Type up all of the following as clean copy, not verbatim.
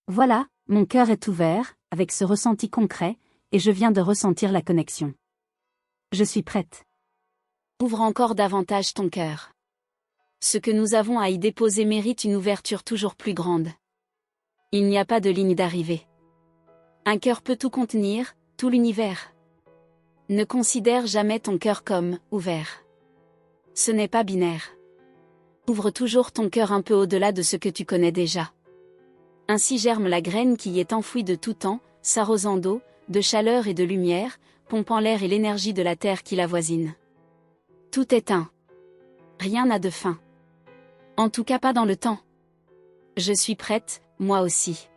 Voilà, mon cœur est ouvert, avec ce ressenti concret, et je viens de ressentir la connexion. Je suis prête. Ouvre encore davantage ton cœur. Ce que nous avons à y déposer mérite une ouverture toujours plus grande. Il n'y a pas de ligne d'arrivée. Un cœur peut tout contenir, tout l'univers. Ne considère jamais ton cœur comme ouvert. Ce n'est pas binaire. Ouvre toujours ton cœur un peu au-delà de ce que tu connais déjà. Ainsi germe la graine qui y est enfouie de tout temps, s'arrosant d'eau, de chaleur et de lumière, pompant l'air et l'énergie de la terre qui l'avoisine. Tout est un. Rien n'a de fin. En tout cas pas dans le temps. Je suis prête, moi aussi.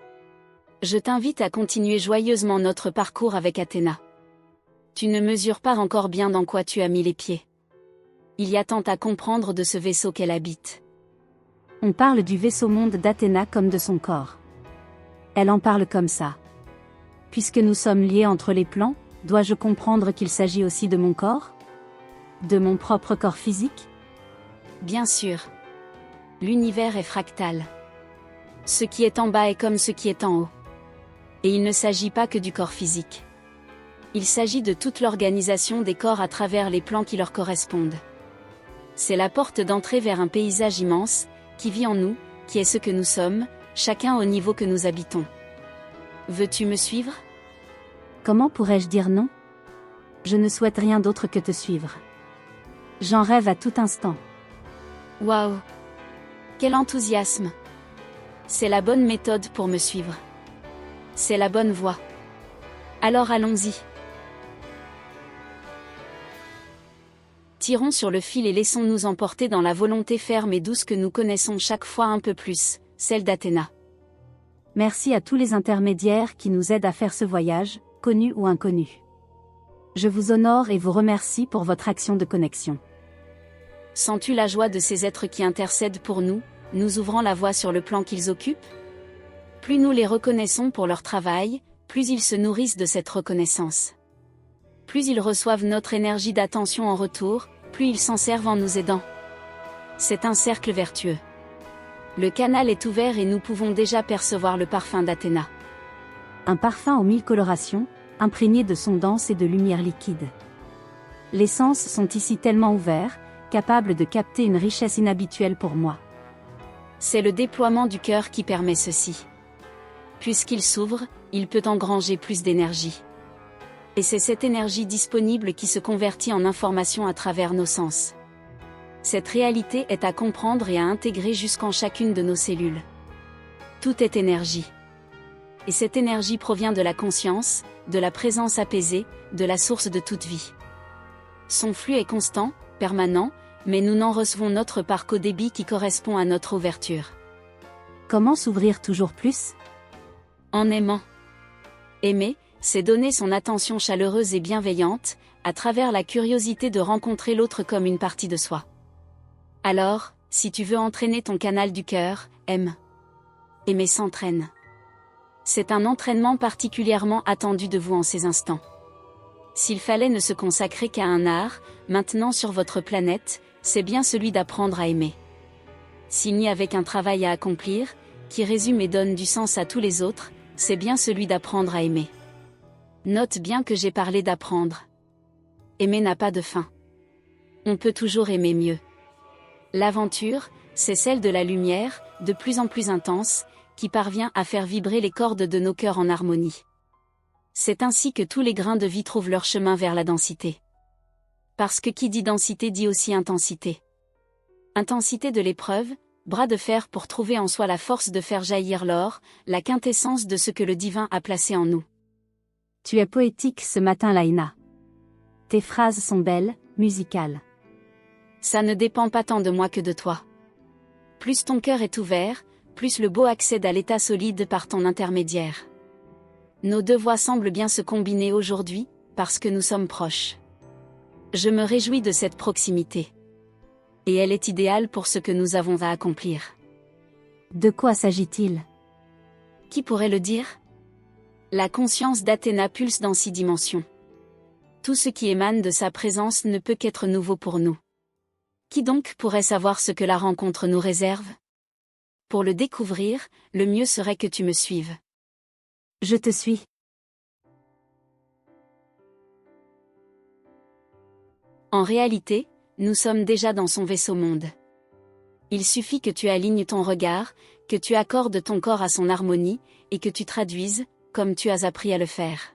Je t'invite à continuer joyeusement notre parcours avec Athéna. Tu ne mesures pas encore bien dans quoi tu as mis les pieds. Il y a tant à comprendre de ce vaisseau qu'elle habite. On parle du vaisseau-monde d'Athéna comme de son corps. Elle en parle comme ça. Puisque nous sommes liés entre les plans, dois-je comprendre qu'il s'agit aussi de mon corps? De mon propre corps physique? Bien sûr. L'univers est fractal. Ce qui est en bas est comme ce qui est en haut. Et il ne s'agit pas que du corps physique. Il s'agit de toute l'organisation des corps à travers les plans qui leur correspondent. C'est la porte d'entrée vers un paysage immense, qui vit en nous, qui est ce que nous sommes, chacun au niveau que nous habitons. Veux-tu me suivre? Comment pourrais-je dire non? Je ne souhaite rien d'autre que te suivre. J'en rêve à tout instant. Waouh! Quel enthousiasme! C'est la bonne méthode pour me suivre. C'est la bonne voie. Alors allons-y. Tirons sur le fil et laissons-nous emporter dans la volonté ferme et douce que nous connaissons chaque fois un peu plus, celle d'Athéna. Merci à tous les intermédiaires qui nous aident à faire ce voyage, connus ou inconnus. Je vous honore et vous remercie pour votre action de connexion. Sens-tu la joie de ces êtres qui intercèdent pour nous, nous ouvrant la voie sur le plan qu'ils occupent? Plus nous les reconnaissons pour leur travail, plus ils se nourrissent de cette reconnaissance. Plus ils reçoivent notre énergie d'attention en retour, plus ils s'en servent en nous aidant. C'est un cercle vertueux. Le canal est ouvert et nous pouvons déjà percevoir le parfum d'Athéna. Un parfum aux 1000 colorations, imprégné de sons denses et de lumière liquide. Les sens sont ici tellement ouverts, capables de capter une richesse inhabituelle pour moi. C'est le déploiement du cœur qui permet ceci. Puisqu'il s'ouvre, il peut engranger plus d'énergie. Et c'est cette énergie disponible qui se convertit en information à travers nos sens. Cette réalité est à comprendre et à intégrer jusqu'en chacune de nos cellules. Tout est énergie. Et cette énergie provient de la conscience, de la présence apaisée, de la source de toute vie. Son flux est constant, permanent, mais nous n'en recevons notre part qu'au débit qui correspond à notre ouverture. Comment s'ouvrir toujours plus? En aimant. Aimer, c'est donner son attention chaleureuse et bienveillante, à travers la curiosité de rencontrer l'autre comme une partie de soi. Alors, si tu veux entraîner ton canal du cœur, aime. Aimer s'entraîne. C'est un entraînement particulièrement attendu de vous en ces instants. S'il fallait ne se consacrer qu'à un art, maintenant sur votre planète, c'est bien celui d'apprendre à aimer. S'il n'y avait qu'un travail à accomplir, qui résume et donne du sens à tous les autres, c'est bien celui d'apprendre à aimer. Note bien que j'ai parlé d'apprendre. Aimer n'a pas de fin. On peut toujours aimer mieux. L'aventure, c'est celle de la lumière, de plus en plus intense, qui parvient à faire vibrer les cordes de nos cœurs en harmonie. C'est ainsi que tous les grains de vie trouvent leur chemin vers la densité. Parce que qui dit densité dit aussi intensité. Intensité de l'épreuve, bras de fer pour trouver en soi la force de faire jaillir l'or, la quintessence de ce que le divin a placé en nous. Tu es poétique ce matin, Laïna. Tes phrases sont belles, musicales. Ça ne dépend pas tant de moi que de toi. Plus ton cœur est ouvert, plus le beau accède à l'état solide par ton intermédiaire. Nos deux voix semblent bien se combiner aujourd'hui, parce que nous sommes proches. Je me réjouis de cette proximité. Et elle est idéale pour ce que nous avons à accomplir. De quoi s'agit-il? Qui pourrait le dire? La conscience d'Athéna pulse dans 6 dimensions. Tout ce qui émane de sa présence ne peut qu'être nouveau pour nous. Qui donc pourrait savoir ce que la rencontre nous réserve? Pour le découvrir, le mieux serait que tu me suives. Je te suis. En réalité, nous sommes déjà dans son vaisseau-monde. Il suffit que tu alignes ton regard, que tu accordes ton corps à son harmonie, et que tu traduises, comme tu as appris à le faire.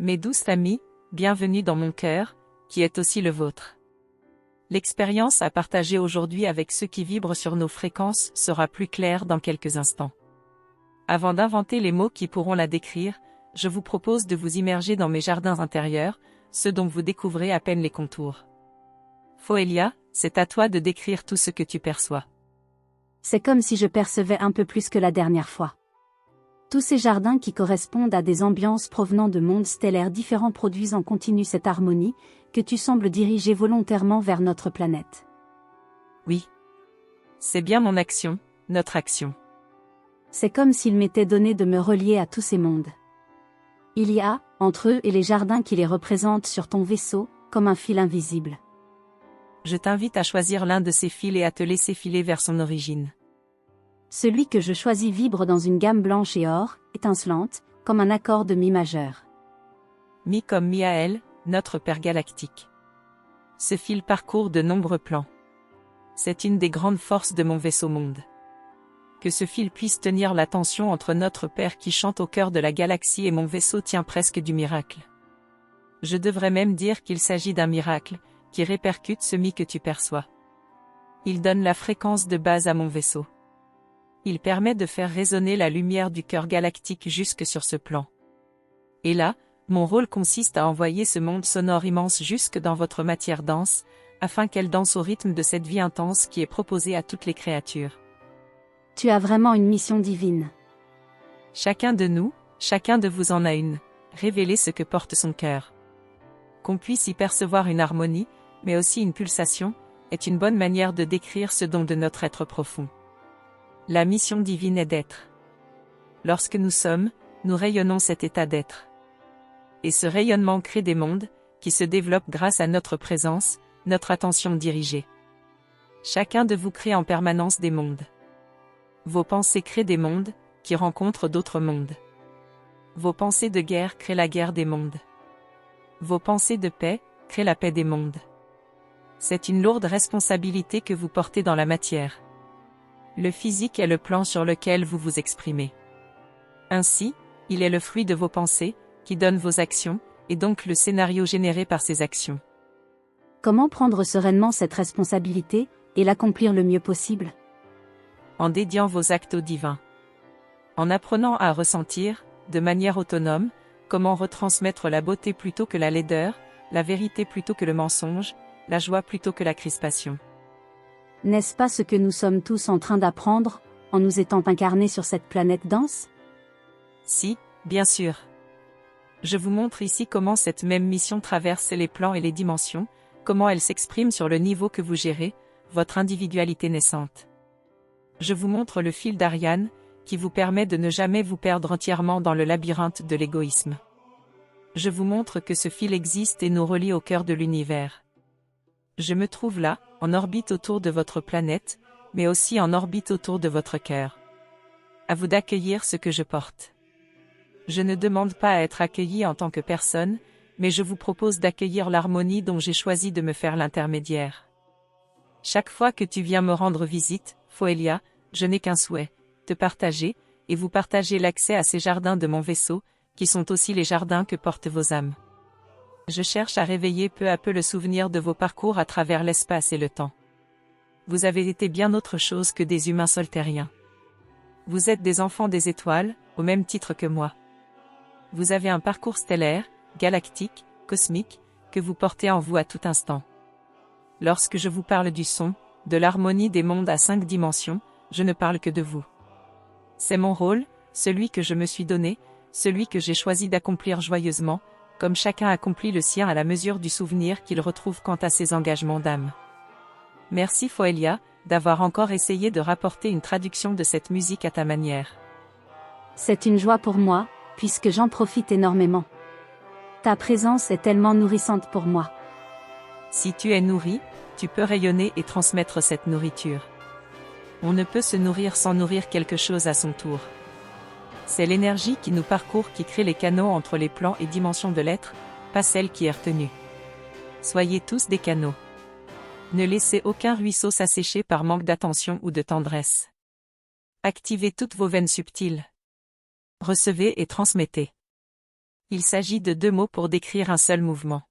Mes douces amies, bienvenue dans mon cœur, qui est aussi le vôtre. L'expérience à partager aujourd'hui avec ceux qui vibrent sur nos fréquences sera plus claire dans quelques instants. Avant d'inventer les mots qui pourront la décrire, je vous propose de vous immerger dans mes jardins intérieurs, ceux dont vous découvrez à peine les contours. Foelia, c'est à toi de décrire tout ce que tu perçois. C'est comme si je percevais un peu plus que la dernière fois. Tous ces jardins qui correspondent à des ambiances provenant de mondes stellaires différents produisent en continu cette harmonie, que tu sembles diriger volontairement vers notre planète. Oui. C'est bien mon action, notre action. C'est comme s'il m'était donné de me relier à tous ces mondes. Il y a, entre eux et les jardins qui les représentent sur ton vaisseau, comme un fil invisible. Je t'invite à choisir l'un de ces fils et à te laisser filer vers son origine. Celui que je choisis vibre dans une gamme blanche et or, étincelante, comme un accord de mi majeur. Mi comme Miaël, notre Père galactique. Ce fil parcourt de nombreux plans. C'est une des grandes forces de mon vaisseau-monde. Que ce fil puisse tenir la tension entre notre Père qui chante au cœur de la galaxie et mon vaisseau tient presque du miracle. Je devrais même dire qu'il s'agit d'un miracle, qui répercute ce mi que tu perçois. Il donne la fréquence de base à mon vaisseau. Il permet de faire résonner la lumière du cœur galactique jusque sur ce plan. Et là, mon rôle consiste à envoyer ce monde sonore immense jusque dans votre matière dense, afin qu'elle danse au rythme de cette vie intense qui est proposée à toutes les créatures. Tu as vraiment une mission divine. Chacun de nous, chacun de vous en a une. Révélez ce que porte son cœur. Qu'on puisse y percevoir une harmonie, mais aussi une pulsation, est une bonne manière de décrire ce don de notre être profond. La mission divine est d'être. Lorsque nous sommes, nous rayonnons cet état d'être. Et ce rayonnement crée des mondes, qui se développent grâce à notre présence, notre attention dirigée. Chacun de vous crée en permanence des mondes. Vos pensées créent des mondes, qui rencontrent d'autres mondes. Vos pensées de guerre créent la guerre des mondes. Vos pensées de paix créent la paix des mondes. C'est une lourde responsabilité que vous portez dans la matière. Le physique est le plan sur lequel vous vous exprimez. Ainsi, il est le fruit de vos pensées, qui donne vos actions, et donc le scénario généré par ces actions. Comment prendre sereinement cette responsabilité, et l'accomplir le mieux possible? En dédiant vos actes au divin. En apprenant à ressentir, de manière autonome, comment retransmettre la beauté plutôt que la laideur, la vérité plutôt que le mensonge, la joie plutôt que la crispation. N'est-ce pas ce que nous sommes tous en train d'apprendre, en nous étant incarnés sur cette planète dense? Si, bien sûr. Je vous montre ici comment cette même mission traverse les plans et les dimensions, comment elle s'exprime sur le niveau que vous gérez, votre individualité naissante. Je vous montre le fil d'Ariane, qui vous permet de ne jamais vous perdre entièrement dans le labyrinthe de l'égoïsme. Je vous montre que ce fil existe et nous relie au cœur de l'univers. Je me trouve là, en orbite autour de votre planète, mais aussi en orbite autour de votre cœur. À vous d'accueillir ce que je porte. Je ne demande pas à être accueilli en tant que personne, mais je vous propose d'accueillir l'harmonie dont j'ai choisi de me faire l'intermédiaire. Chaque fois que tu viens me rendre visite, Foelia, je n'ai qu'un souhait, te partager, et vous partager l'accès à ces jardins de mon vaisseau, qui sont aussi les jardins que portent vos âmes. Je cherche à réveiller peu à peu le souvenir de vos parcours à travers l'espace et le temps. Vous avez été bien autre chose que des humains soltériens. Vous êtes des enfants des étoiles, au même titre que moi. Vous avez un parcours stellaire, galactique, cosmique, que vous portez en vous à tout instant. Lorsque je vous parle du son, de l'harmonie des mondes à 5 dimensions, je ne parle que de vous. C'est mon rôle, celui que je me suis donné, celui que j'ai choisi d'accomplir joyeusement, comme chacun accomplit le sien à la mesure du souvenir qu'il retrouve quant à ses engagements d'âme. Merci Foelia, d'avoir encore essayé de rapporter une traduction de cette musique à ta manière. C'est une joie pour moi, puisque j'en profite énormément. Ta présence est tellement nourrissante pour moi. Si tu es nourri, tu peux rayonner et transmettre cette nourriture. On ne peut se nourrir sans nourrir quelque chose à son tour. C'est l'énergie qui nous parcourt qui crée les canaux entre les plans et dimensions de l'être, pas celle qui est retenue. Soyez tous des canaux. Ne laissez aucun ruisseau s'assécher par manque d'attention ou de tendresse. Activez toutes vos veines subtiles. Recevez et transmettez. Il s'agit de 2 mots pour décrire un seul mouvement.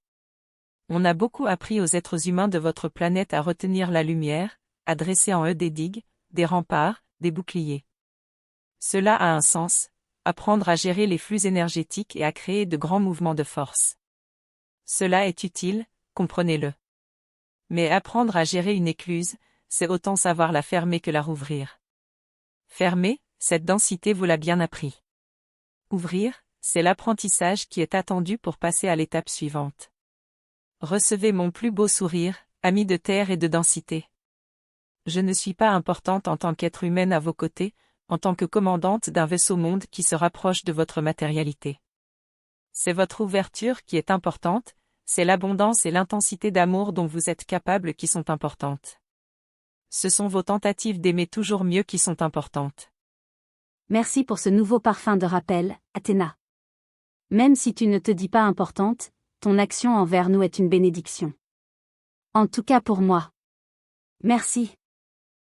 On a beaucoup appris aux êtres humains de votre planète à retenir la lumière, à dresser en eux des digues, des remparts, des boucliers. Cela a un sens, apprendre à gérer les flux énergétiques et à créer de grands mouvements de force. Cela est utile, comprenez-le. Mais apprendre à gérer une écluse, c'est autant savoir la fermer que la rouvrir. Fermer, cette densité vous l'a bien appris. Ouvrir, c'est l'apprentissage qui est attendu pour passer à l'étape suivante. Recevez mon plus beau sourire, ami de terre et de densité. Je ne suis pas importante en tant qu'être humaine à vos côtés, en tant que commandante d'un vaisseau monde qui se rapproche de votre matérialité. C'est votre ouverture qui est importante, c'est l'abondance et l'intensité d'amour dont vous êtes capable qui sont importantes. Ce sont vos tentatives d'aimer toujours mieux qui sont importantes. Merci pour ce nouveau parfum de rappel, Athéna. Même si tu ne te dis pas importante, ton action envers nous est une bénédiction. En tout cas pour moi. Merci.